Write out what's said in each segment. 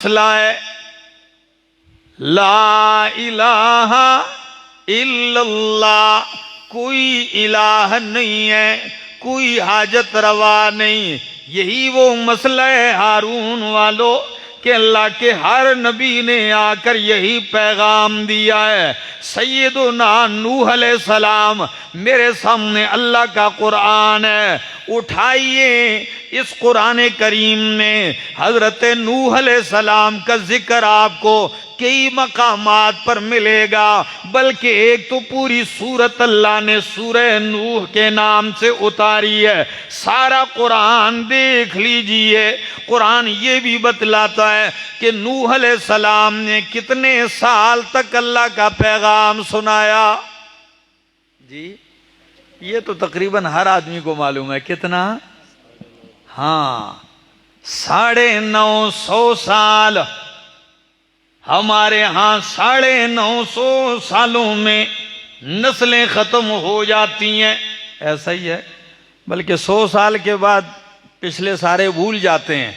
مسئلہ ہے لا الہ الا اللہ، کوئی الہ نہیں ہے، کوئی حاجت روا نہیں۔ یہی وہ مسئلہ ہے ہارون والو کہ اللہ کے ہر نبی نے آ کر یہی پیغام دیا ہے۔ سیدنا نوح علیہ السلام میرے سامنے اللہ کا قرآن ہے، اٹھائیے اس قرآن کریم میں حضرت نوح علیہ السلام کا ذکر آپ کو کئی مقامات پر ملے گا، بلکہ ایک تو پوری سورت اللہ نے سورہ نوح کے نام سے اتاری ہے۔ سارا قرآن دیکھ لیجئے، قرآن یہ بھی بتلاتا ہے کہ نوح علیہ السلام نے کتنے سال تک اللہ کا پیغام سنایا۔ جی یہ تو تقریباً ہر آدمی کو معلوم ہے، کتنا؟ ہاں 950 سال۔ ہمارے ہاں 950 سالوں میں نسلیں ختم ہو جاتی ہیں، ایسا ہی ہے، بلکہ 100 سال کے بعد پچھلے سارے بھول جاتے ہیں۔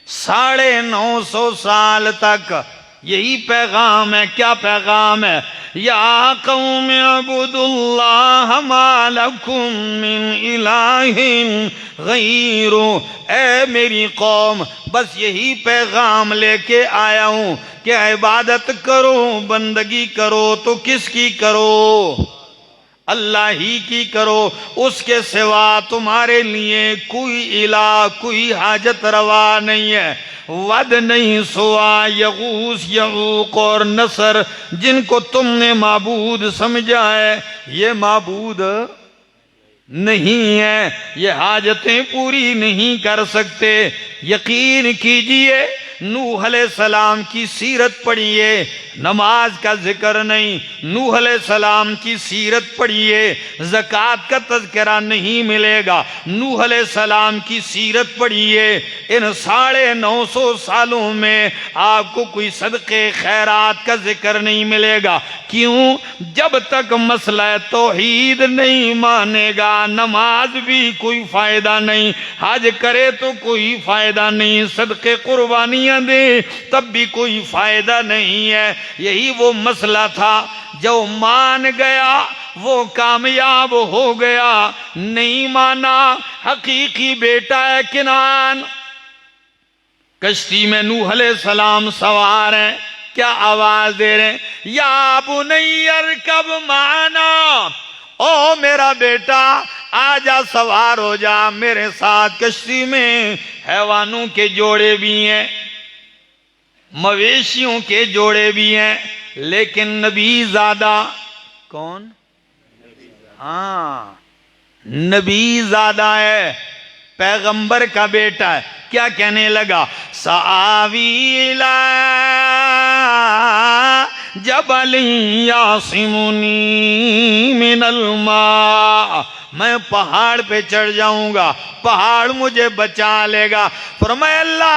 950 سال تک یہی پیغام ہے۔ کیا پیغام ہے؟ یا قوم اعبدوا اللہ ما لکم من الہ غیرہ، اے میری قوم بس یہی پیغام لے کے آیا ہوں کہ عبادت کرو، بندگی کرو تو کس کی کرو؟ اللہ ہی کی کرو، اس کے سوا تمہارے لیے کوئی الہ، کوئی حاجت روا نہیں ہے۔ ود نہیں، سوا، یغوث، یعوق اور نصر، جن کو تم نے معبود سمجھا ہے، یہ معبود نہیں ہے، یہ حاجتیں پوری نہیں کر سکتے۔ یقین کیجئے، نوح علیہ السلام کی سیرت پڑھیے، نماز کا ذکر نہیں، نوح علیہ السلام کی سیرت پڑھیے، زکوٰۃ کا تذکرہ نہیں ملے گا، نوح علیہ السلام کی سیرت پڑھیے، ان 950 سالوں میں آپ کو کوئی صدقے خیرات کا ذکر نہیں ملے گا۔ کیوں؟ جب تک مسئلہ توحید نہیں مانے گا، نماز بھی کوئی فائدہ نہیں، حج کرے تو کوئی فائدہ نہیں، صدقے قربانیاں دے تب بھی کوئی فائدہ نہیں ہے۔ یہی وہ مسئلہ تھا، جو مان گیا وہ کامیاب ہو گیا، نہیں مانا حقیقی بیٹا ہے کنعان۔ کشتی میں نوح علیہ السلام سوار ہیں، کیا آواز دے رہے ہیں؟ یا بنی ارکب معنا، او میرا بیٹا آجا، سوار ہو جا میرے ساتھ کشتی میں۔ حیوانوں کے جوڑے بھی ہیں، مویشیوں کے جوڑے بھی ہیں، لیکن نبی زادہ کون؟ ہاں نبی زادہ ہے، پیغمبر کا بیٹا ہے۔ کیا کہنے لگا؟ سآوی الی جبل یعصمنی من الماء، میں پہاڑ پہ چڑھ جاؤں گا، پہاڑ مجھے بچا لے گا۔ فرمایا لا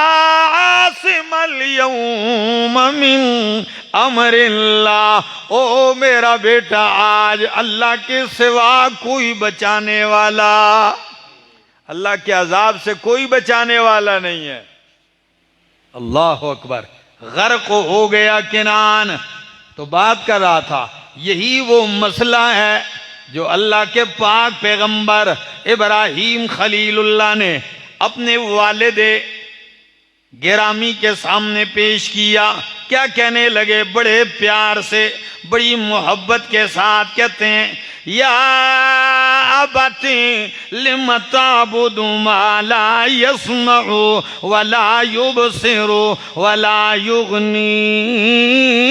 عاصم اليوم من امر اللہ، او میرا بیٹا آج اللہ کے سوا کوئی بچانے والا، اللہ کے عذاب سے کوئی بچانے والا نہیں ہے۔ اللہ اکبر، غرق ہو گیا کنعان۔ تو بات کر رہا تھا، یہی وہ مسئلہ ہے جو اللہ کے پاک پیغمبر ابراہیم خلیل اللہ نے اپنے والد گرامی کے سامنے پیش کیا۔ کیا کہنے لگے؟ بڑے پیار سے، بڑی محبت کے ساتھ کہتے ہیں، یا ابت لم تعبد ما لا يسمع ولا يبصر ولا يغني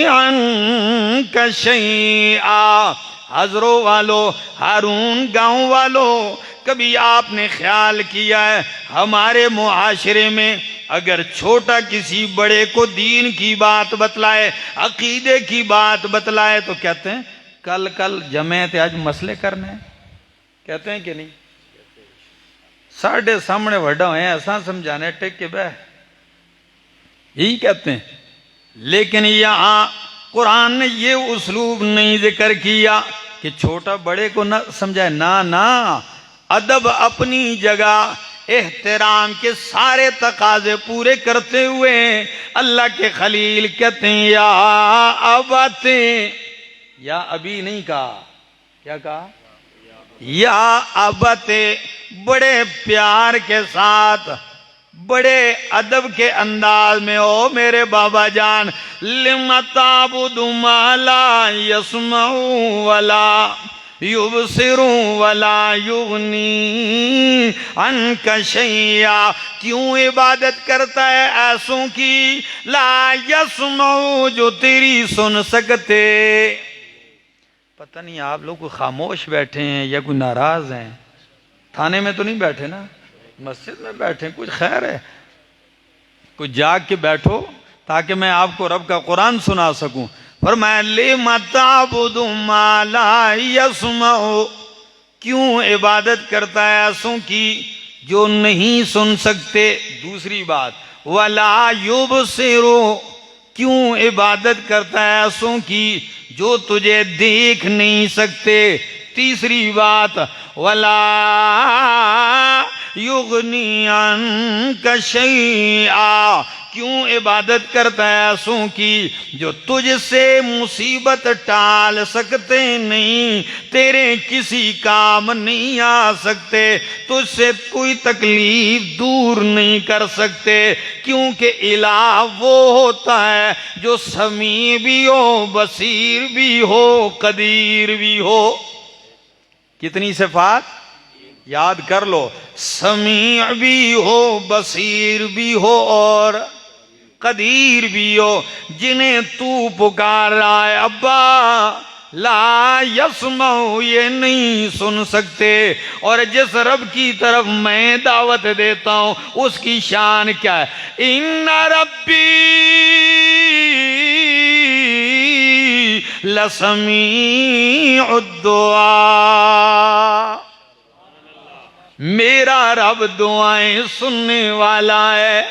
عنك شيئا۔ حضروں والو، ہارون گاؤں والو، کبھی آپ نے خیال کیا ہے ہمارے معاشرے میں اگر چھوٹا کسی بڑے کو دین کی بات بتلائے، عقیدے کی بات بتلائے تو کہتے ہیں کل جمع تھے، آج مسئلے کرنے ہیں، کہتے ہیں کہ نہیں؟ ساڑھے سامنے وڈا ہوئے ہیں، ایسا سمجھانے ٹک کے بہ، یہی کہتے ہیں۔ لیکن یہاں قرآن نے یہ اسلوب نہیں ذکر کیا کہ چھوٹا بڑے کو نہ سمجھائے، نا ادب اپنی جگہ، احترام کے سارے تقاضے پورے کرتے ہوئے اللہ کے خلیل کہتے ہیں یا اباتے، یا ابھی نہیں کہا، کیا کہا؟ یا اباتے، بڑے پیار کے ساتھ، بڑے ادب کے انداز میں، او میرے بابا جان، لم تعبد ما لا يسمع ولا یبصر ولا یغنی عنک شیئا، کیوں عبادت کرتا ہے ایسوں کی لا یسمع، جو تیری سن سکتے؟ پتہ نہیں آپ لوگ کوئی خاموش بیٹھے ہیں یا کوئی ناراض ہیں؟ تھانے میں تو نہیں بیٹھے نا، مسجد میں بیٹھے، کچھ خیر ہے، کچھ جاگ کے بیٹھو تاکہ میں آپ کو رب کا قرآن سنا سکوں۔ فرمایا لِمَ تَعْبُدُ مَا لَا يَسْمَعُ، کیوں عبادت کرتا ہے ایسوں کی جو نہیں سن سکتے؟ دوسری بات وَلَا يُبْصِرُ، کیوں عبادت کرتا ہے ایسوں کی جو تجھے دیکھ نہیں سکتے؟ تیسری بات وَلَا یغنی عنک شیئا، کیوں عبادت کرتا ہے ایسوں کی جو تجھ سے مصیبت ٹال سکتے نہیں، تیرے کسی کام نہیں آ سکتے، تجھ سے کوئی تکلیف دور نہیں کر سکتے، کیونکہ الہ وہ ہوتا ہے جو سمیع بھی ہو، بصیر بھی ہو، قدیر بھی ہو۔ کتنی صفات یاد کر لو، سمیع بھی ہو، بصیر بھی ہو اور قدیر بھی ہو۔ جنہیں تو پکار رہا ہے ابا، لا یسمع، یہ نہیں سن سکتے، اور جس رب کی طرف میں دعوت دیتا ہوں اس کی شان کیا ہے؟ ان ربی لسمیع الدعاء، میرا رب دعائیں سننے والا ہے،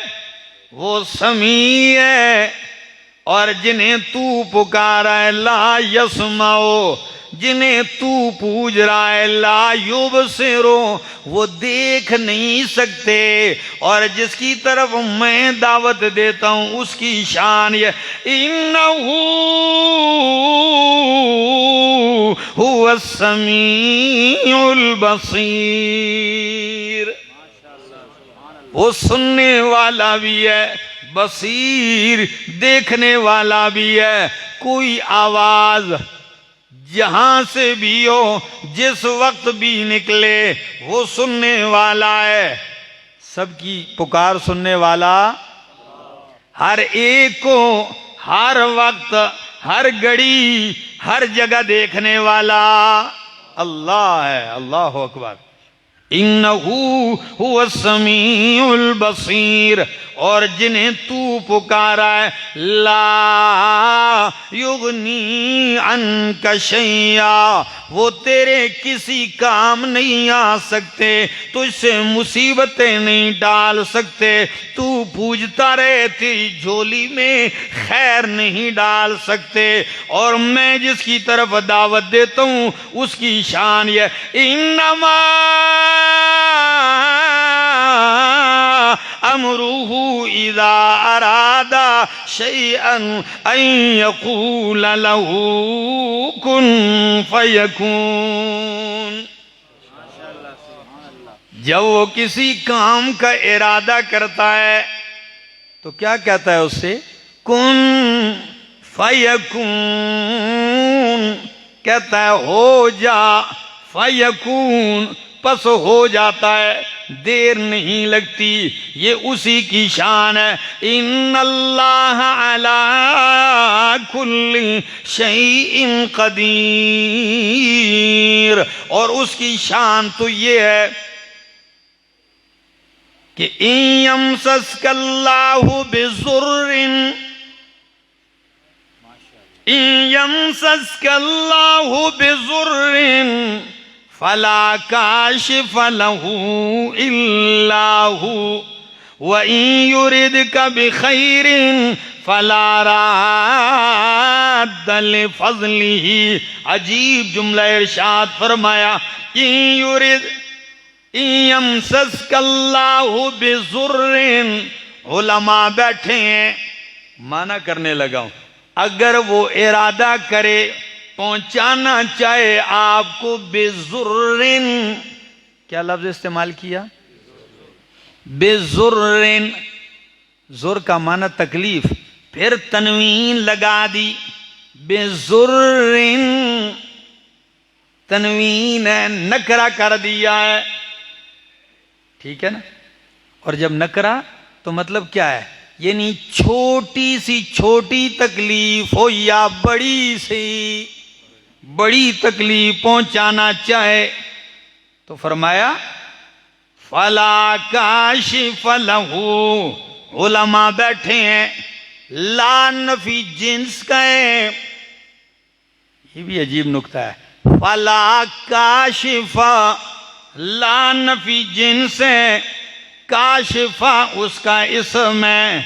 وہ سمیع ہے۔ اور جنہیں تو پکارا ہے لا یسمعو، جنہیں تو پوج رہا ہے لا یبصرو، وہ دیکھ نہیں سکتے، اور جس کی طرف میں دعوت دیتا ہوں اس کی شان یہ انہو هو السمیع البصیر، وہ سننے والا بھی ہے، بصیر دیکھنے والا بھی ہے۔ کوئی آواز جہاں سے بھی ہو، جس وقت بھی نکلے، وہ سننے والا ہے، سب کی پکار سننے والا، ہر ایک کو ہر وقت ہر گھڑی ہر جگہ دیکھنے والا اللہ ہے۔ اللہ اکبر، انہو هو السمیع البصیر۔ اور جنہیں تو پکارا ہے لا یغنی عنک شیئا، وہ تیرے کسی کام نہیں آ سکتے، تجھ سے مصیبتیں نہیں ڈال سکتے، تو پوجتا رہے تیری جھولی میں خیر نہیں ڈال سکتے، اور میں جس کی طرف دعوت دیتا ہوں اس کی شان یہ انما امرہ اذا اراد شیئا ان یقول له کن فیکون۔ جب وہ کسی کام کا ارادہ کرتا ہے تو کیا کہتا ہے اس سے؟ کن فیکون، کہتا ہے ہو جا، فیکون، پس ہو جاتا ہے، دیر نہیں لگتی، یہ اسی کی شان ہے۔ ان اللہ علی کل شیء قدیر، اور اس کی شان تو یہ ہے کہ ان یمسسک اللہ بضر، ان یمسسک اللہ بضر فلا کاشف له الا هو، وَإِن يُرِدْكَ بِخَيْرٍ فَلَا رَادَّ لِفَضْلِهِ۔ عجیب جملہ ارشاد فرمایا، ان یرد، یمسسک اللہ بضر، علماء بیٹھے ہیں، معنی کرنے لگا ہوں، اگر وہ ارادہ کرے پہنچانا چاہے آپ کو بضر، کیا لفظ استعمال کیا؟ بضر، ضر کا معنی تکلیف، پھر تنوین لگا دی، بضر، تنوین ہے، نکرہ کر دیا ہے، ٹھیک ہے نا؟ اور جب نکرہ تو مطلب کیا ہے؟ یعنی چھوٹی سی چھوٹی تکلیف ہو یا بڑی سی بڑی تکلیف پہنچانا چاہے تو فرمایا فلا کاشف لہ، علماء بیٹھے ہیں، لا نفی جنس کا ہے، یہ بھی عجیب نکتہ ہے، فلا کاشف، لا نفی جنس ہے، کاشفہ اس کا اسم ہے،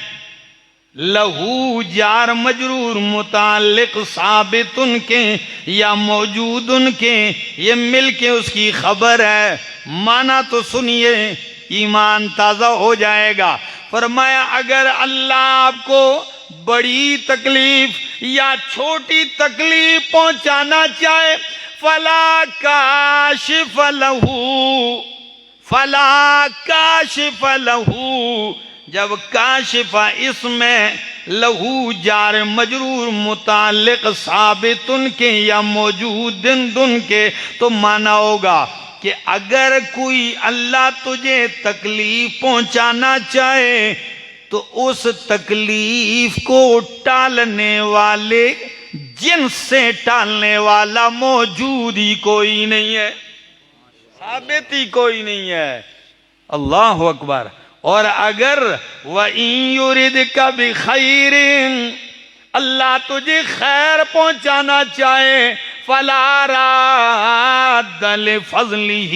لہو جار مجرور متعلق ثابت ان کے یا موجود ان کے، یہ مل کے اس کی خبر ہے، معنی تو سنیے ایمان تازہ ہو جائے گا۔ فرمایا اگر اللہ آپ کو بڑی تکلیف یا چھوٹی تکلیف پہنچانا چاہے، فلا کاشف لہو، فلا کاشف لہو، جب کاشف اس میں لہو جار مجرور متعلق ثابت ان کے یا موجود ان کے، تو مانا ہوگا کہ اگر کوئی اللہ تجھے تکلیف پہنچانا چاہے تو اس تکلیف کو ٹالنے والے جن سے ٹالنے والا موجود ہی کوئی نہیں ہے، ثابت ہی کوئی نہیں ہے۔ اللہ اکبر۔ اور اگر وَإِن يُرِدْكَ بِخَيْرٍ، اللہ تجھے خیر پہنچانا چاہے، فَلَا رَادَّ لِفَضْلِهِ،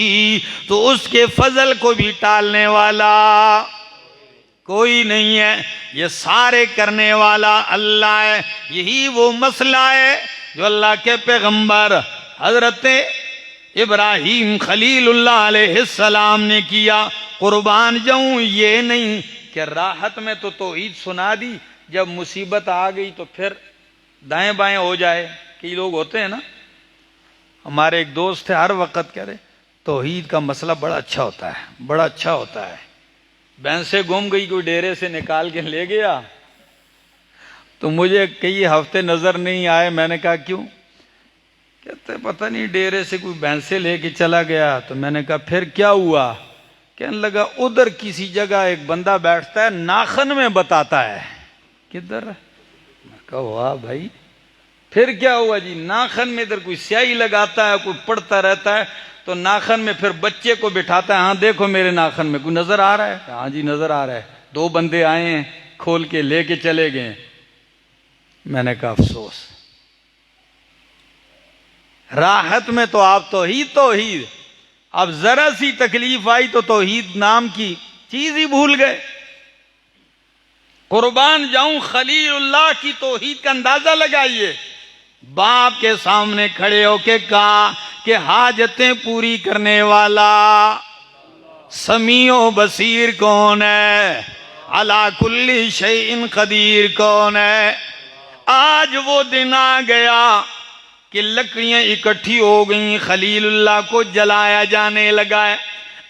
تو اس کے فضل کو بھی ٹالنے والا کوئی نہیں ہے، یہ سارے کرنے والا اللہ ہے۔ یہی وہ مسئلہ ہے جو اللہ کے پیغمبر حضرت ابراہیم خلیل اللہ علیہ السلام نے کیا۔ قربان جاؤں، یہ نہیں کہ راحت میں تو توحید سنا دی، جب مصیبت آ گئی تو پھر دائیں بائیں ہو جائے۔ کئی لوگ ہوتے ہیں نا، ہمارے ایک دوست تھے، ہر وقت کہہ رہے توحید کا مسئلہ بڑا اچھا ہوتا ہے، بڑا اچھا ہوتا ہے۔ بھینسیں گم گئی، کوئی ڈیرے سے نکال کے لے گیا تو مجھے کئی ہفتے نظر نہیں آئے۔ میں نے کہا کیوں؟ کہتے پتہ نہیں ڈیرے سے کوئی بھینسیں لے کے چلا گیا۔ تو میں نے کہا پھر کیا ہوا؟ کہنے لگا ادھر کسی جگہ ایک بندہ بیٹھتا ہے، ناخن میں بتاتا ہے۔ کدھر؟ میں کہا واہ بھائی، پھر کیا ہوا جی؟ ناخن میں ادھر کوئی سیاہی لگاتا ہے، کوئی پڑھتا رہتا ہے، تو ناخن میں پھر بچے کو بٹھاتا ہے، ہاں دیکھو میرے ناخن میں کوئی نظر آ رہا ہے؟ ہاں جی نظر آ رہا ہے۔ 2 بندے آئے ہیں، کھول کے لے کے چلے گئے۔ میں نے کہا افسوس، راحت میں تو آپ توحید توحید، اب ذرا سی تکلیف آئی تو توحید نام کی چیز ہی بھول گئے۔ قربان جاؤں، خلیل اللہ کی توحید کا اندازہ لگائیے۔ باپ کے سامنے کھڑے ہو کے کہا کہ حاجتیں پوری کرنے والا سمیع و بصیر کون ہے، علی کل شیء قدیر کون ہے۔ آج وہ دن آ گیا کہ لکڑیاں اکٹھی ہو گئیں، خلیل اللہ کو جلایا جانے لگا ہے،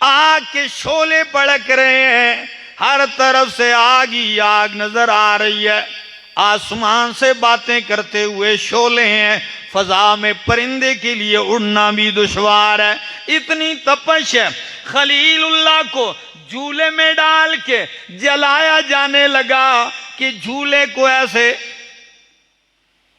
آگ کے شعلے بھڑک رہے ہیں، ہر طرف سے آگ ہی آگ نظر آ رہی ہے، آسمان سے باتیں کرتے ہوئے شعلے ہیں، فضا میں پرندے کے لیے اڑنا بھی دشوار ہے، اتنی تپش ہے۔ خلیل اللہ کو جھولے میں ڈال کے جلایا جانے لگا کہ جھولے کو ایسے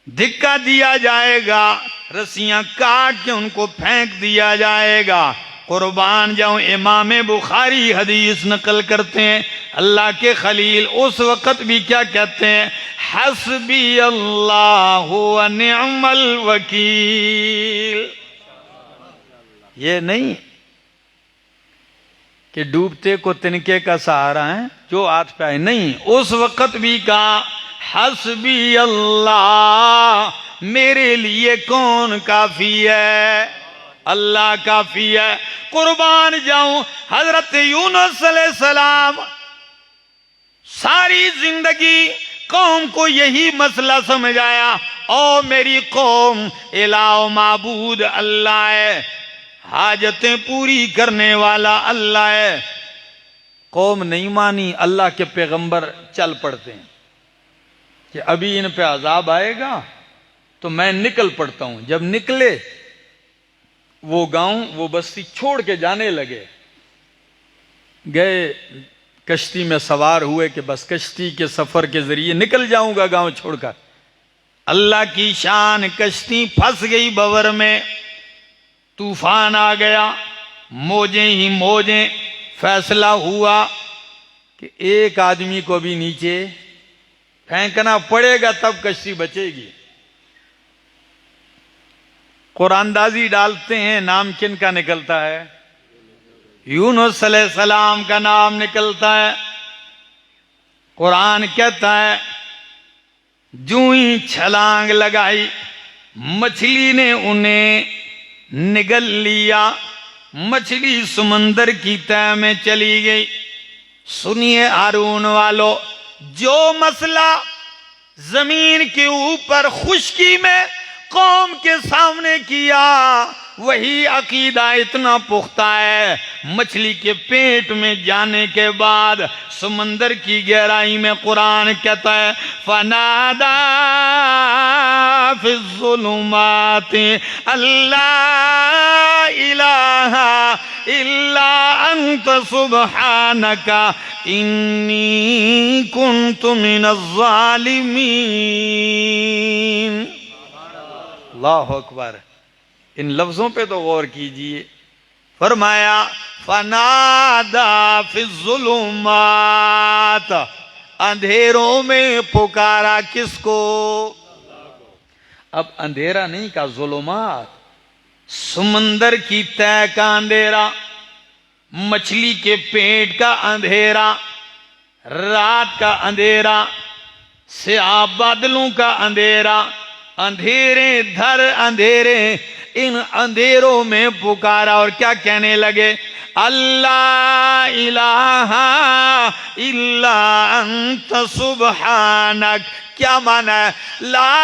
دھکا دیا جائے گا، رسیاں کاٹ کے ان کو پھینک دیا جائے گا۔ قربان جاؤں، امام بخاری حدیث نقل کرتے ہیں، اللہ کے خلیل اس وقت بھی کیا کہتے ہیں؟ حسبی اللہ و نعم الوکیل۔ یہ نہیں کہ ڈوبتے کو تنکے کا سہارا ہے، جو ہاتھ پہ آئے، نہیں، اس وقت بھی کہا حسبی اللہ، میرے لیے کون کافی ہے؟ اللہ کافی ہے۔ قربان جاؤں، حضرت یونس علیہ السلام ساری زندگی قوم کو یہی مسئلہ سمجھایا، او میری قوم، الہ و معبود اللہ ہے، حاجتیں پوری کرنے والا اللہ ہے۔ قوم نہیں مانی، اللہ کے پیغمبر چل پڑتے ہیں کہ ابھی ان پہ عذاب آئے گا تو میں نکل پڑتا ہوں۔ جب نکلے وہ گاؤں، وہ بستی چھوڑ کے جانے لگے، گئے کشتی میں سوار ہوئے کہ بس کشتی کے سفر کے ذریعے نکل جاؤں گا گاؤں چھوڑ کر۔ اللہ کی شان، کشتی پھنس گئی بور میں، طوفان آ گیا، موجیں ہی موجیں۔ فیصلہ ہوا کہ ایک آدمی کو بھی نیچے پھینکنا پڑے گا تب کشتی بچے گی۔ قرآن دازی ڈالتے ہیں، نام کن کا نکلتا ہے؟ یونس علیہ السلام کا نام نکلتا ہے۔ قرآن کہتا ہے جو ہی چھلانگ لگائی مچھلی نے انہیں نگل لیا، مچھلی سمندر کی تہہ میں چلی گئی۔ سنیے ہارون والو، جو مسئلہ زمین کے اوپر خشکی میں قوم کے سامنے کیا، وہی عقیدہ اتنا پختہ ہے، مچھلی کے پیٹ میں جانے کے بعد سمندر کی گہرائی میں قرآن کہتا ہے فَنَادَى فِي الظُّلُمَاتِ اللہ الہ الا انت سبحانک انی کنت من الظالمین۔ اللہ اکبر، ان لفظوں پہ تو غور کیجئے۔ فرمایا فنادا فی الظلمات، اندھیروں میں پکارا کس کو؟ اب اندھیرا نہیں کہا، ظلمات، سمندر کی تہہ کا اندھیرا، مچھلی کے پیٹ کا اندھیرا، رات کا اندھیرا، سیاہ بادلوں کا اندھیرا، اندھیرے دھر اندھیرے، ان اندھیروں میں پکارا اور کیا کہنے لگے؟ اللہ الہ الا انت سبحانک۔ کیا معنی ہے؟ لا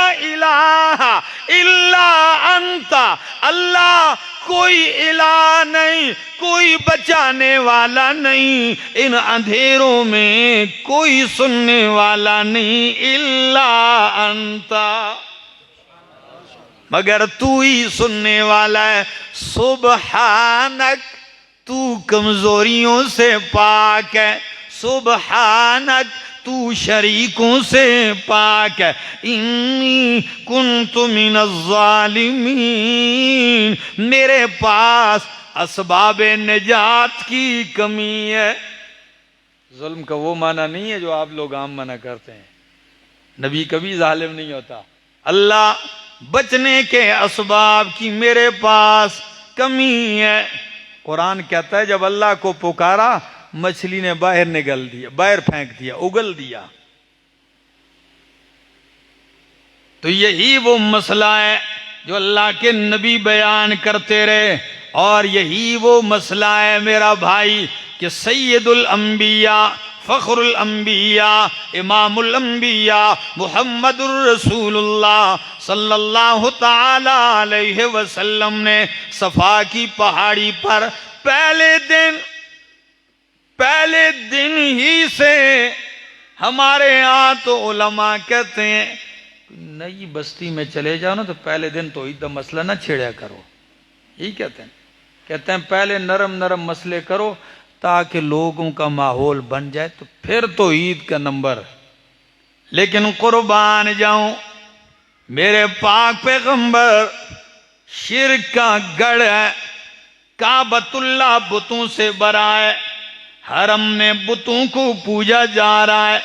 الہ الا انت، اللہ کوئی الہ نہیں، کوئی بچانے والا نہیں، ان اندھیروں میں کوئی سننے والا نہیں، الا انت، مگر تو ہی سننے والا ہے۔ سبحانک، تو کمزوریوں سے پاک ہے، سبحانک تو شریکوں سے پاک ہے، انی کنت من الظالمین، میرے پاس اسباب نجات کی کمی ہے۔ ظلم کا وہ معنی نہیں ہے جو آپ لوگ عام معنی کرتے ہیں، نبی کبھی ظالم نہیں ہوتا۔ اللہ بچنے کے اسباب کی میرے پاس کمی ہے۔ قرآن کہتا ہے جب اللہ کو پکارا مچھلی نے باہر نگل دیا، باہر پھینک دیا، اگل دیا۔ تو یہی وہ مسئلہ ہے جو اللہ کے نبی بیان کرتے رہے، اور یہی وہ مسئلہ ہے میرا بھائی کہ سید الانبیاء، فخر الانبیاء، امام الانبیاء محمد الرسول اللہ صلی اللہ تعالی علیہ وسلم نے صفا کی پہاڑی پر پہلے دن ہی سے، ہمارے ہاں تو علماء کہتے ہیں نئی بستی میں چلے جاؤ نا تو پہلے دن توحید کا مسئلہ نہ چھیڑیا کرو، یہی کہتے ہیں پہلے نرم نرم مسئلے کرو تاکہ لوگوں کا ماحول بن جائے تو پھر توحید کا نمبر۔ لیکن قربان جاؤں میرے پاک پیغمبر، شرک کا گڑھ ہے، کعبۃ اللہ بتوں سے بھرا ہے، حرم میں بتوں کو پوجا جا رہا ہے،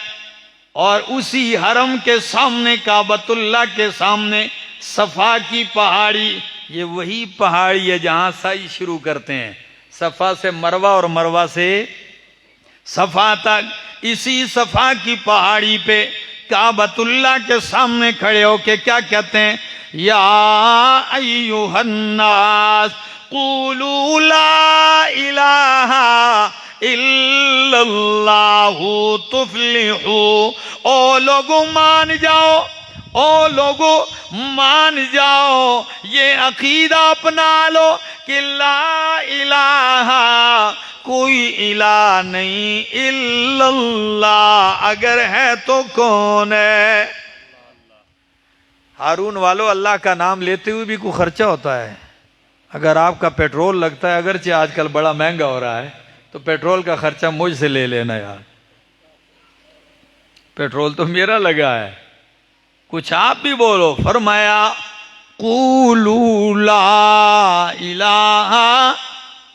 اور اسی حرم کے سامنے، کعبۃ اللہ کے سامنے صفا کی پہاڑی، یہ وہی پہاڑی ہے جہاں سعی شروع کرتے ہیں، صفا سے مروہ اور مروہ سے صفا تک۔ اسی صفا کی پہاڑی پہ کعبۃ اللہ کے سامنے کھڑے ہو کے کیا کہتے ہیں؟ یا ایھا الناس قولوا لا الہ الا اللہ تفلحوا، او لوگو مان جاؤ، او لوگو مان جاؤ، یہ عقیدہ اپنا لو کہ لا الہ، کوئی الہ نہیں الا اللہ، اگر ہے تو کون ہے؟ ہارون والو، اللہ کا نام لیتے ہوئے بھی کوئی خرچہ ہوتا ہے؟ اگر آپ کا پیٹرول لگتا ہے، اگرچہ آج کل بڑا مہنگا ہو رہا ہے، تو پیٹرول کا خرچہ مجھ سے لے لینا یار، پیٹرول تو میرا لگا ہے، کچھ آپ بھی بولو۔ فرمایا قولوا لا الہ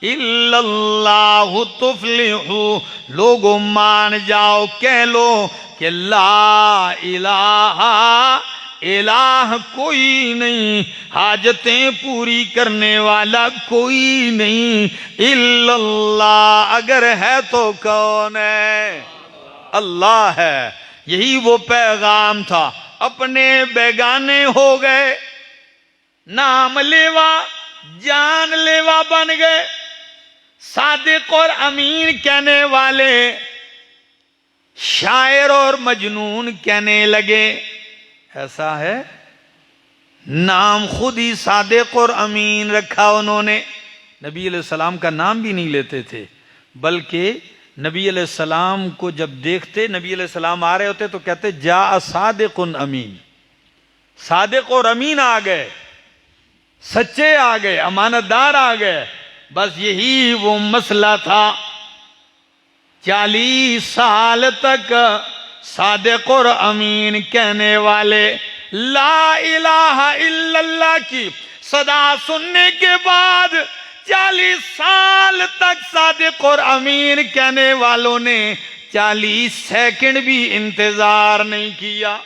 الا اللہ تفلحوا، لوگوں مان جاؤ، کہہ لو کہ لا الہ، الہ کوئی نہیں، حاجتیں پوری کرنے والا کوئی نہیں الا اللہ، اگر ہے تو کون ہے؟ اللہ ہے۔ یہی وہ پیغام تھا، اپنے بیگانے ہو گئے، نام لیوا جان لیوا بن گئے، صادق اور امین کہنے والے شاعر اور مجنون کہنے لگے۔ ایسا ہے، نام خود ہی صادق اور امین رکھا انہوں نے۔ نبی علیہ السلام کا نام بھی نہیں لیتے تھے، بلکہ نبی علیہ السلام کو جب دیکھتے، نبی علیہ السلام آ رہے ہوتے تو کہتے جاء صادق امین، صادق اور امین آ گئے، سچے آ گئے، امانت دار آ گئے۔ بس یہی وہ مسئلہ تھا، 40 سال تک صادق اور امین کہنے والے لا الہ الا اللہ کی صدا سننے کے بعد 40 سال تک صادق اور امین کہنے والوں نے 40 سیکنڈ بھی انتظار نہیں کیا،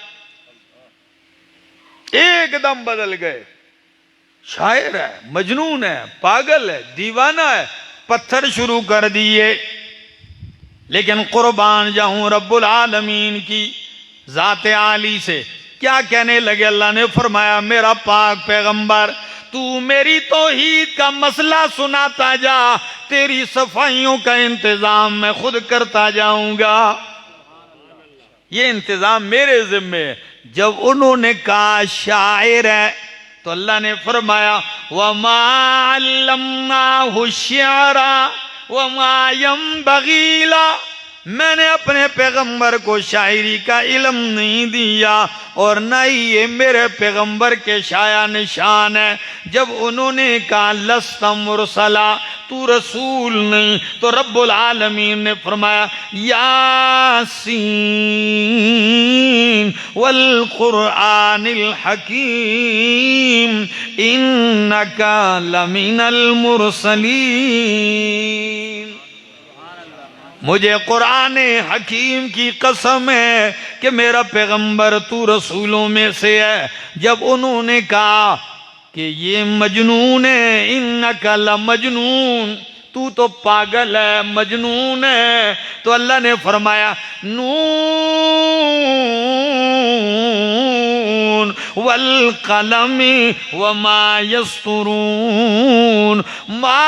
ایک دم بدل گئے۔ شاعر ہے، مجنون ہے، پاگل ہے، دیوانہ ہے، پتھر شروع کر دیے۔ لیکن قربان جاؤں رب العالمین کی ذات عالی سے، کیا کہنے لگے؟ اللہ نے فرمایا میرا پاک پیغمبر تو میری توحید کا مسئلہ سناتا جا، تیری صفائیوں کا انتظام میں خود کرتا جاؤں گا، یہ انتظام میرے ذمے ہے۔ جب انہوں نے کہا شاعر ہے تو اللہ نے فرمایا وَمَا عَلَّمْنَاهُ الشِّعْرَ وَمَا يَنبَغِي لَهُ، میں نے اپنے پیغمبر کو شاعری کا علم نہیں دیا، اور نہ ہی یہ میرے پیغمبر کے شایع نشان ہے۔ جب انہوں نے کہا لست مرسلا، تو رسول نہیں، تو رب العالمین نے فرمایا یاسین والقرآن الحکیم انک لمن المرسلین۔ مجھے قرآن حکیم کی قسم ہے کہ میرا پیغمبر تو رسولوں میں سے ہے۔ جب انہوں نے کہا کہ یہ مجنون ہے، انک لمجنون، تو پاگل ہے، مجنون ہے، تو اللہ نے فرمایا نون والقلم وما یسطرون ما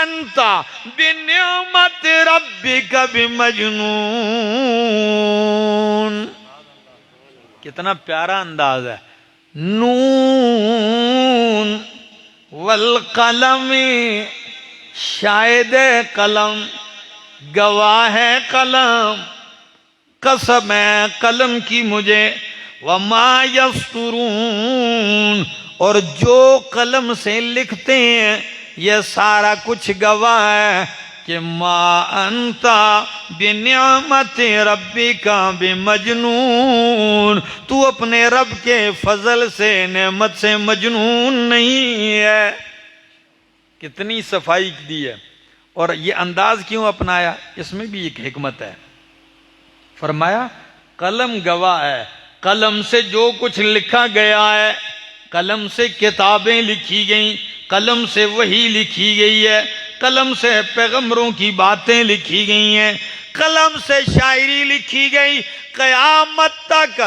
انت بنعمت ربک بمجنون۔ کتنا پیارا انداز ہے، نون والقلم، شاہد قلم، گواہ ہے قلم، قسم ہے قلم کی مجھے، وما یسطرون، اور جو قلم سے لکھتے ہیں یہ سارا کچھ گواہ ہے کہ ما انت بنعمت ربک بمجنون، تو اپنے رب کے فضل سے، نعمت سے مجنون نہیں ہے۔ کتنی صفائی دی ہے، اور یہ انداز کیوں اپنایا؟ اس میں بھی ایک حکمت ہے۔ فرمایا قلم گواہ ہے، قلم سے جو کچھ لکھا گیا ہے، قلم سے کتابیں لکھی گئیں، قلم سے وحی لکھی گئی ہے، قلم سے پیغمبروں کی باتیں لکھی گئی ہیں، قلم سے شاعری لکھی گئی، قیامت تک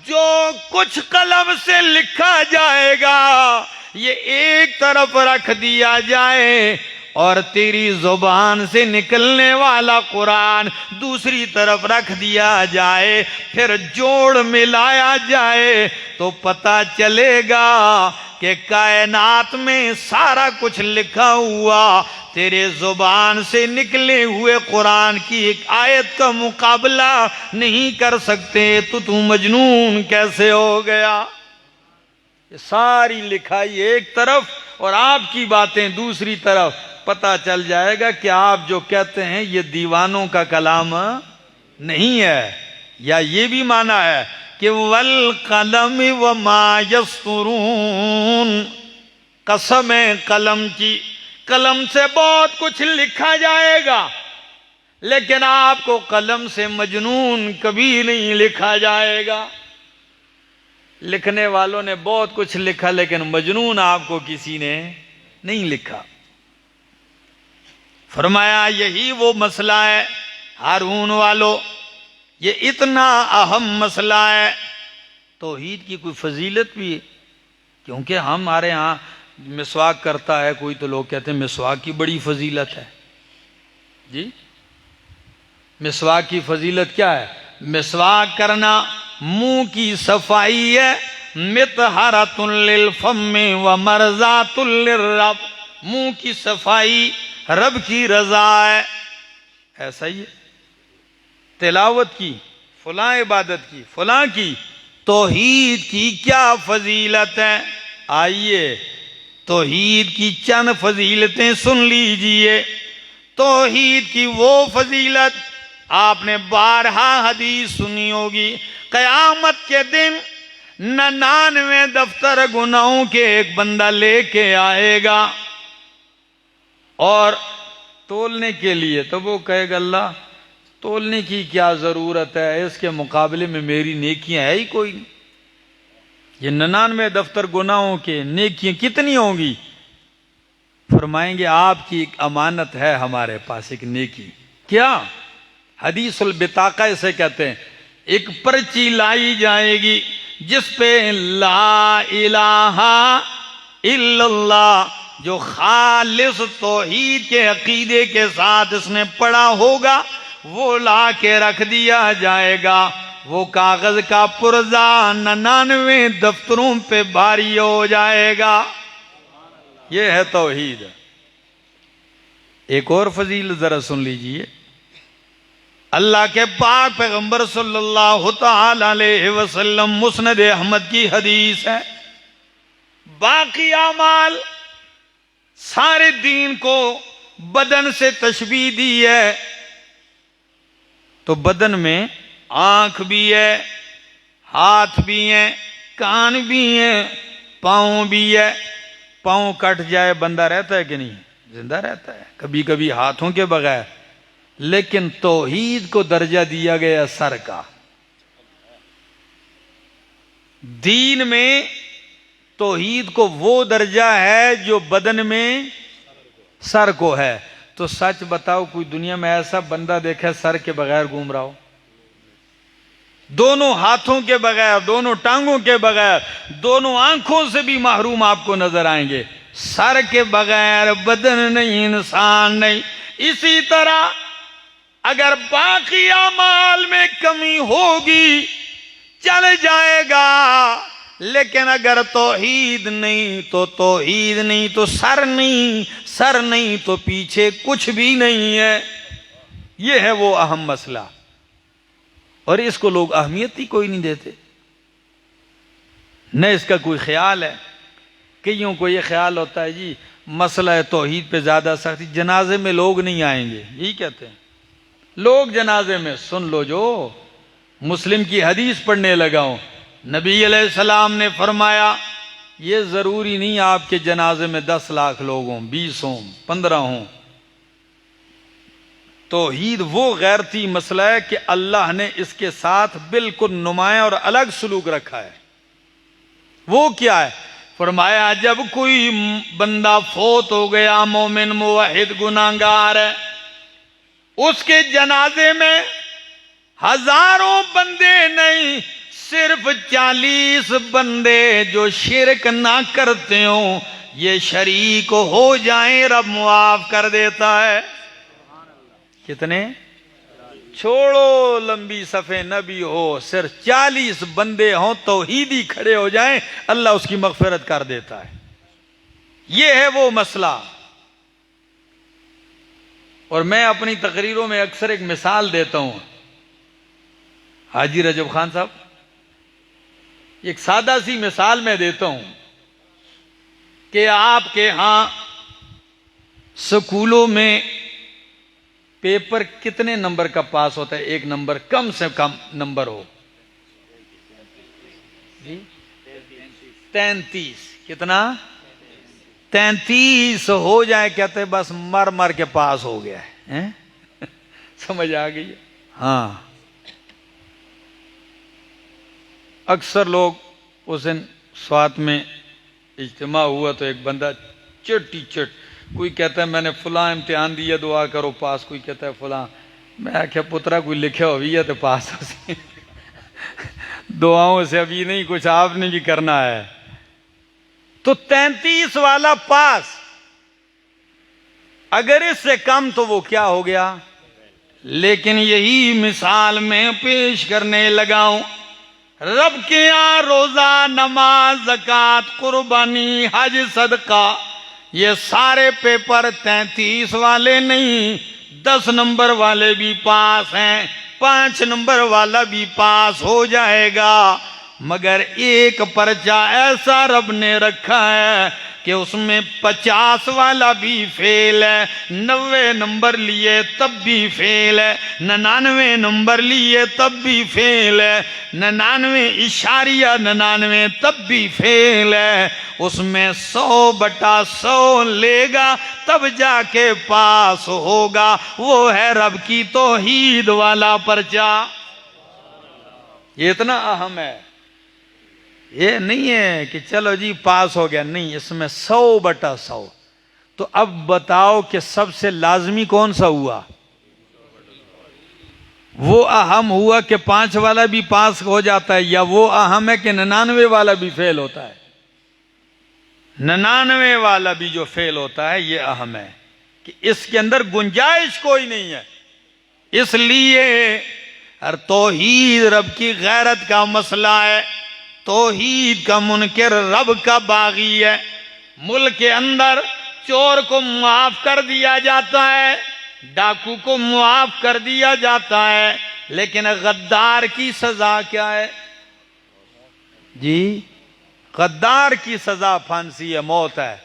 جو کچھ قلم سے لکھا جائے گا یہ ایک طرف رکھ دیا جائے اور تیری زبان سے نکلنے والا قرآن دوسری طرف رکھ دیا جائے، پھر جوڑ ملایا جائے تو پتہ چلے گا کہ کائنات میں سارا کچھ لکھا ہوا تیرے زبان سے نکلے ہوئے قرآن کی ایک آیت کا مقابلہ نہیں کر سکتے، تو مجنون کیسے ہو گیا؟ یہ ساری لکھائی ایک طرف اور آپ کی باتیں دوسری طرف، پتہ چل جائے گا کہ آپ جو کہتے ہیں یہ دیوانوں کا کلام نہیں ہے۔ یا یہ بھی معنی ہے کہ والقلم وما یسطرون، قسم ہے قلم کی، قلم سے بہت کچھ لکھا جائے گا لیکن آپ کو قلم سے مجنون کبھی نہیں لکھا جائے گا۔ لکھنے والوں نے بہت کچھ لکھا لیکن مجنون آپ کو کسی نے نہیں لکھا۔ فرمایا یہی وہ مسئلہ ہے ہارون والو، یہ اتنا اہم مسئلہ ہے۔ توحید کی کوئی فضیلت بھی ہے، کیونکہ ہمارے ہاں مسواک کرتا ہے کوئی تو لوگ کہتے ہیں مسواک کی بڑی فضیلت ہے۔ جی مسواک کی فضیلت کیا ہے؟ مسواک کرنا منہ کی صفائی ہے، مطہرۃ للفم ومرضات للرب، منہ کی صفائی رب کی رضا ہے۔ ایسا ہی ہے تلاوت کی، فلاں عبادت کی، فلاں کی، توحید کی کیا فضیلت ہے؟ آئیے توحید کی چند فضیلتیں سن لیجئے۔ توحید کی وہ فضیلت آپ نے بارہا حدیث سنی ہوگی، قیامت کے دن 99 دفتر گناہوں کے ایک بندہ لے کے آئے گا اور تولنے کے لیے، تو وہ کہے گا اللہ تولنے کی کیا ضرورت ہے، اس کے مقابلے میں میری نیکیاں ہے ہی کوئی نہیں۔ یہ 99 دفتر گناہوں کے نیکیاں کتنی ہوں گی؟ فرمائیں گے آپ کی ایک امانت ہے ہمارے پاس، ایک نیکی۔ کیا؟ حدیث البطاقہ اسے کہتے ہیں، ایک پرچی لائی جائے گی جس پہ لا الہ الا اللہ، جو خالص توحید کے عقیدے کے ساتھ اس نے پڑھا ہوگا وہ لا کے رکھ دیا جائے گا۔ وہ کاغذ کا پرزہ 99 دفتروں پہ بھاری ہو جائے گا۔ یہ ہے توحید۔ ایک اور فضیلت ذرا سن لیجئے، اللہ کے پاک پیغمبر صلی اللہ تعالی علیہ وسلم، مسند احمد کی حدیث ہے، باقی اعمال سارے دین کو بدن سے تشبیہ دی ہے، تو بدن میں آنکھ بھی ہے، ہاتھ بھی ہیں، کان بھی ہیں، پاؤں بھی ہے۔ پاؤں کٹ جائے بندہ رہتا ہے کہ نہیں؟ زندہ رہتا ہے، کبھی کبھی ہاتھوں کے بغیر، لیکن توحید کو درجہ دیا گیا سر کا۔ دین میں توحید کو وہ درجہ ہے جو بدن میں سر کو ہے۔ تو سچ بتاؤ کوئی دنیا میں ایسا بندہ دیکھا سر کے بغیر گھوم رہا ہو؟ دونوں ہاتھوں کے بغیر، دونوں ٹانگوں کے بغیر، دونوں آنکھوں سے بھی محروم آپ کو نظر آئیں گے۔ سر کے بغیر بدن نہیں، انسان نہیں۔ اسی طرح اگر باقی اعمال میں کمی ہوگی چل جائے گا، لیکن اگر توحید نہیں تو توحید نہیں، تو سر نہیں، سر نہیں تو پیچھے کچھ بھی نہیں ہے۔ یہ ہے وہ اہم مسئلہ، اور اس کو لوگ اہمیت ہی کوئی نہیں دیتے، نہ اس کا کوئی خیال ہے۔ کئیوں کو یہ خیال ہوتا ہے جی مسئلہ توحید پہ زیادہ سختی، جنازے میں لوگ نہیں آئیں گے، یہی کہتے ہیں لوگ جنازے میں۔ سن لو، جو مسلم کی حدیث پڑھنے لگا ہوں، نبی علیہ السلام نے فرمایا یہ ضروری نہیں آپ کے جنازے میں 10 لاکھ لوگ ہوں، 20 ہوں، 15 ہوں۔ توحید وہ غیرتی مسئلہ ہے کہ اللہ نے اس کے ساتھ بالکل نمایاں اور الگ سلوک رکھا ہے۔ وہ کیا ہے؟ فرمایا جب کوئی بندہ فوت ہو گیا، مومن موحد گناہگار ہے، اس کے جنازے میں ہزاروں بندے نہیں، صرف 40 بندے جو شرک نہ کرتے ہوں، یہ شریک ہو جائیں، رب معاف کر دیتا ہے۔ کتنے؟ چھوڑو لمبی صفحے نبی ہو، صرف 40 بندے ہوں، توحیدی کھڑے ہو جائیں، اللہ اس کی مغفرت کر دیتا ہے۔ یہ ہے وہ مسئلہ۔ اور میں اپنی تقریروں میں اکثر ایک مثال دیتا ہوں، حاجی رجب خان صاحب، ایک سادہ سی مثال میں دیتا ہوں کہ آپ کے ہاں سکولوں میں پیپر کتنے نمبر کا پاس ہوتا ہے؟ ایک نمبر کم سے کم نمبر ہو 33۔ کتنا؟ 33 ہو جائے، کہتے ہیں بس مر مر کے پاس ہو گیا ہے۔ سمجھ آ گئی؟ ہاں، اکثر لوگ اس دن سوات میں اجتماع ہوا تو ایک بندہ چٹی چٹ، کوئی کہتا ہے میں نے فلاں امتحان دیا، دعا کرو پاس، کوئی کہتا ہے فلاں۔ میں آخیا پترا کوئی لکھے ہوئی ہے تو پاس ہو سی، دعاؤں سے ابھی نہیں، کچھ آپ نے بھی کرنا ہے۔ تو 33 والا پاس، اگر اس سے کم تو وہ کیا ہو گیا؟ لیکن یہی مثال میں پیش کرنے لگا ہوں، رب کے یہاں روزہ، نماز، زکوٰۃ، قربانی، حج، صدقہ، یہ سارے پیپر 33 والے نہیں، 10 نمبر والے بھی پاس ہیں، 5 نمبر والا بھی پاس ہو جائے گا، مگر ایک پرچہ ایسا رب نے رکھا ہے کہ اس میں 50 والا بھی فیل ہے، 90 نمبر لیے تب بھی فیل ہے، 99 نمبر لیے تب بھی فیل ہے، 99.99 تب بھی فیل ہے، اس میں 100/100 لے گا تب جا کے پاس ہوگا۔ وہ ہے رب کی توحید والا پرچہ۔ یہ اتنا اہم ہے، یہ نہیں ہے کہ چلو جی پاس ہو گیا، نہیں، اس میں 100/100۔ تو اب بتاؤ کہ سب سے لازمی کون سا ہوا؟ وہ اہم ہوا کہ 5 والا بھی پاس ہو جاتا ہے، یا وہ اہم ہے کہ 99 والا بھی فیل ہوتا ہے؟ 99 والا بھی جو فیل ہوتا ہے یہ اہم ہے کہ اس کے اندر گنجائش کوئی نہیں ہے۔ اس لیے ہر توحید رب کی غیرت کا مسئلہ ہے، توحید کا منکر رب کا باغی ہے۔ ملک کے اندر چور کو معاف کر دیا جاتا ہے، ڈاکو کو معاف کر دیا جاتا ہے، لیکن غدار کی سزا کیا ہے جی؟ غدار کی سزا پھانسی ہے، موت ہے۔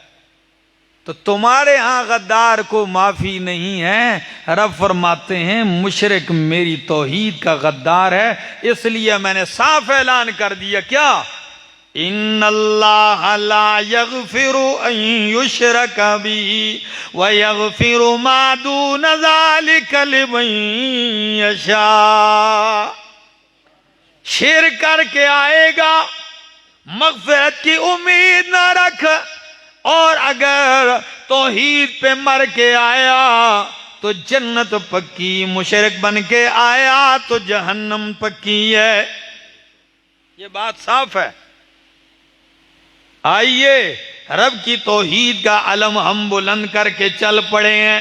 تو تمہارے ہاں غدار کو معافی نہیں ہے، رب فرماتے ہیں مشرک میری توحید کا غدار ہے، اس لیے میں نے صاف اعلان کر دیا کیا؟ ان اللہ لا یغفر ان یشرک بہ ویغفر ما دون ذلک لمن یشاء۔ شرک کر کے آئے گا، مغفرت کی امید نہ رکھ، اور اگر توحید پہ مر کے آیا تو جنت پکی، مشرک بن کے آیا تو جہنم پکی ہے۔ یہ بات صاف ہے۔ آئیے رب کی توحید کا علم ہم بلند کر کے چل پڑے ہیں،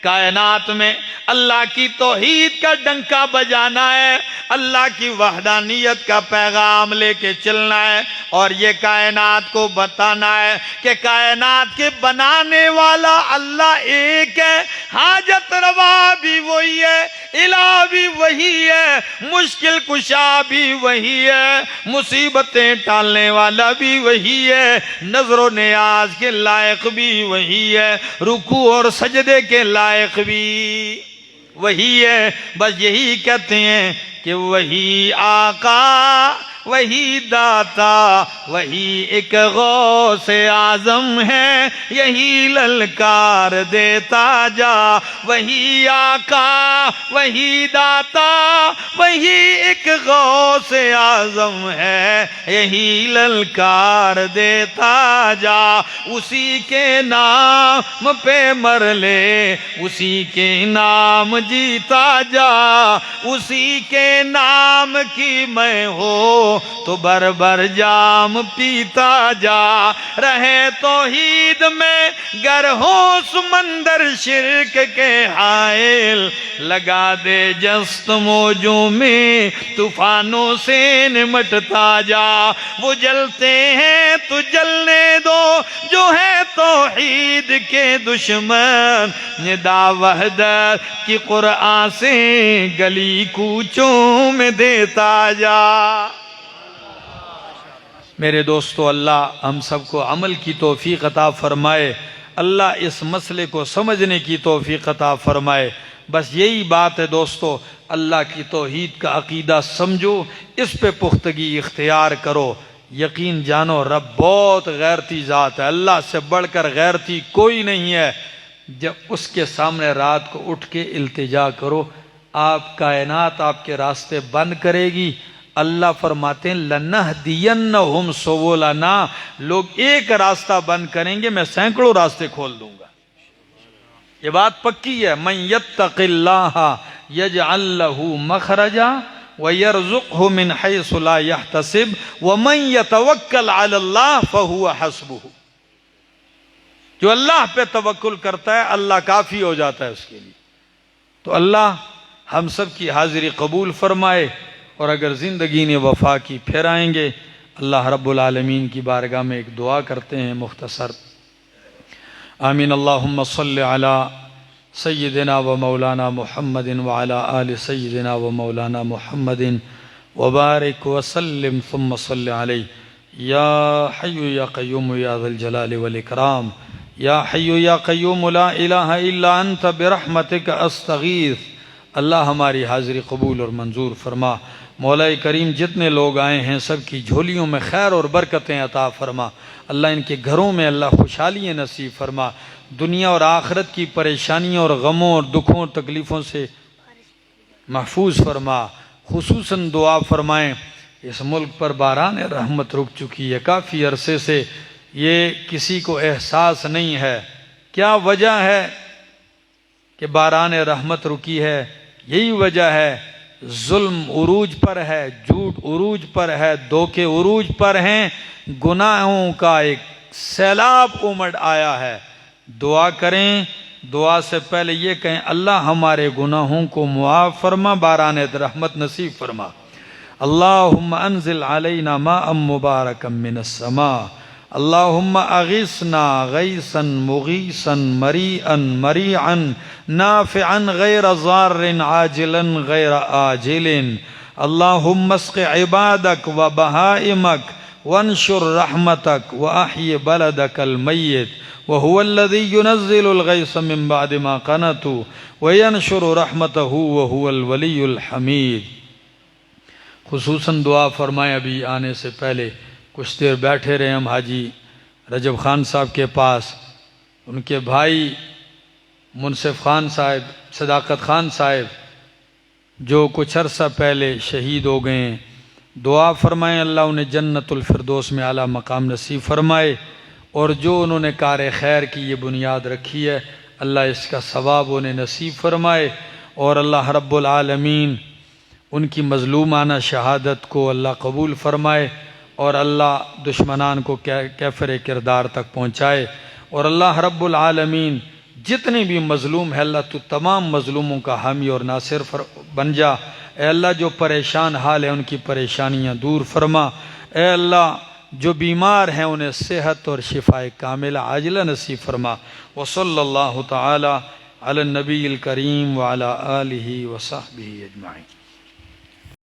کائنات میں اللہ کی توحید کا ڈنکا بجانا ہے، اللہ کی وحدانیت کا پیغام لے کے چلنا ہے، اور یہ کائنات کو بتانا ہے کہ کائنات کے بنانے والا اللہ ایک ہے، حاجت روا بھی وہی ہے، الہ بھی وہی ہے، مشکل کشا بھی وہی ہے، مصیبتیں ٹالنے والا بھی وہی ہے، نظر و نیاز کے لائق بھی وہی ہے، رکوع اور سجدے کے لائق بھی وہی ہے۔ بس یہی کہتے ہیں کہ وہی آقا وہی داتا وہی ایک غوث اعظم ہے، یہی للکار دیتا جا، وہی آقا وہی داتا وہی ایک غوث اعظم ہے، یہی للکار دیتا جا، اسی کے نام پہ مر لے، اسی کے نام جیتا جا، اسی کے نام کی میں ہو تو بر بر جام پیتا جا، رہے توحید میں گر ہو سمندر شرک کے حائل، لگا دے جست موجوں میں طوفانوں سے نمٹتا جا، وہ جلتے ہیں تو جلنے دو جو ہے توحید کے دشمن، ندا وحدت کی قرآن سے گلی کوچوں میں دیتا جا۔ میرے دوستو، اللہ ہم سب کو عمل کی توفیق عطا فرمائے، اللہ اس مسئلے کو سمجھنے کی توفیق عطا فرمائے۔ بس یہی بات ہے دوستو، اللہ کی توحید کا عقیدہ سمجھو، اس پہ پختگی اختیار کرو، یقین جانو رب بہت غیرتی ذات ہے، اللہ سے بڑھ کر غیرتی کوئی نہیں ہے۔ جب اس کے سامنے رات کو اٹھ کے التجا کرو، آپ کائنات آپ کے راستے بند کرے گی۔ اللہ فرماتے ہیں لَنَهْدِيَنَّهُمْ سُبُلَنَا، لوگ ایک راستہ بند کریں گے، میں سینکڑوں راستے کھول دوں گا۔ یہ بات پکی ہے، مَن يَتَّقِ اللَّهَ يَجْعَل لَّهُ مَخْرَجًا وَيَرْزُقْهُ مِنْ حَيْثُ لَا يَحْتَسِبُ وَمَن يَتَوَكَّلْ عَلَى اللَّهِ فَهُوَ حَسْبُهُ، جو اللہ پہ توکل کرتا ہے اللہ کافی ہو جاتا ہے اس کے لیے۔ تو اللہ ہم سب کی حاضری قبول فرمائے، اور اگر زندگی نے وفا کی پھر آئیں گے۔ اللہ رب العالمین کی بارگاہ میں ایک دعا کرتے ہیں مختصر، آمین۔ اللہم صلی علی سیدنا و مولانا محمد وعلی آل سیدنا و مولانا محمد وبارک وسلم ثم صلی علیہ، یا حی یا قیوم یا ذی الجلال والاکرام، یا حی یا قیوم لا الہ الا انت برحمتک استغیث۔ اللہ ہماری حاضری قبول اور منظور فرما۔ مولا کریم جتنے لوگ آئے ہیں سب کی جھولیوں میں خیر اور برکتیں عطا فرما۔ اللہ ان کے گھروں میں اللہ خوشحالی نصیب فرما، دنیا اور آخرت کی پریشانیوں اور غموں اور دکھوں اور تکلیفوں سے محفوظ فرما۔ خصوصاً دعا فرمائیں، اس ملک پر باران رحمت رک چکی ہے، کافی عرصے سے یہ کسی کو احساس نہیں ہے۔ کیا وجہ ہے کہ باران رحمت رکی ہے؟ یہی وجہ ہے، ظلم عروج پر ہے، جھوٹ عروج پر ہے، دھوکے عروج پر ہیں، گناہوں کا ایک سیلاب امڑ آیا ہے۔ دعا کریں، دعا سے پہلے یہ کہیں اللہ ہمارے گناہوں کو معاف فرما، باران رحمت نصیب فرما۔ اللہم انزل علینا ماء مبارکا من السماء، اللہم اغثنا غیثا مغیثا مریئا مریعا نافعا غیر ضار عاجلا غیر آجل، اللہم اسق عبادک و بہائمک وانشر رحمتک واحی بلدک المیت وهو الذي ينزل الغيث من بعد ما قنطوا وينشر رحمته وهو الولي الحمید۔ خصوصاً دعا فرمائیں، ابھی آنے سے پہلے کچھ دیر بیٹھے رہے ہم حاجی رجب خان صاحب کے پاس، ان کے بھائی منصف خان صاحب، صداقت خان صاحب جو کچھ عرصہ پہلے شہید ہو گئے ہیں، دعا فرمائیں اللہ انہیں جنت الفردوس میں اعلیٰ مقام نصیب فرمائے، اور جو انہوں نے کار خیر کی یہ بنیاد رکھی ہے اللہ اس کا ثواب انہیں نصیب فرمائے، اور اللہ رب العالمین ان کی مظلومانہ شہادت کو اللہ قبول فرمائے، اور اللہ دشمنان کو کیفر کردار تک پہنچائے، اور اللہ رب العالمین جتنے بھی مظلوم ہے اللہ تو تمام مظلوموں کا حامی اور ناصر بن جا۔ اے اللہ جو پریشان حال ہے ان کی پریشانیاں دور فرما، اے اللہ جو بیمار ہیں انہیں صحت اور شفاء کاملہ عاجلہ نصیب فرما۔ وصلی اللہ تعالی علی النبی الکریم وعلی آلہ وصحبہ اجمعین۔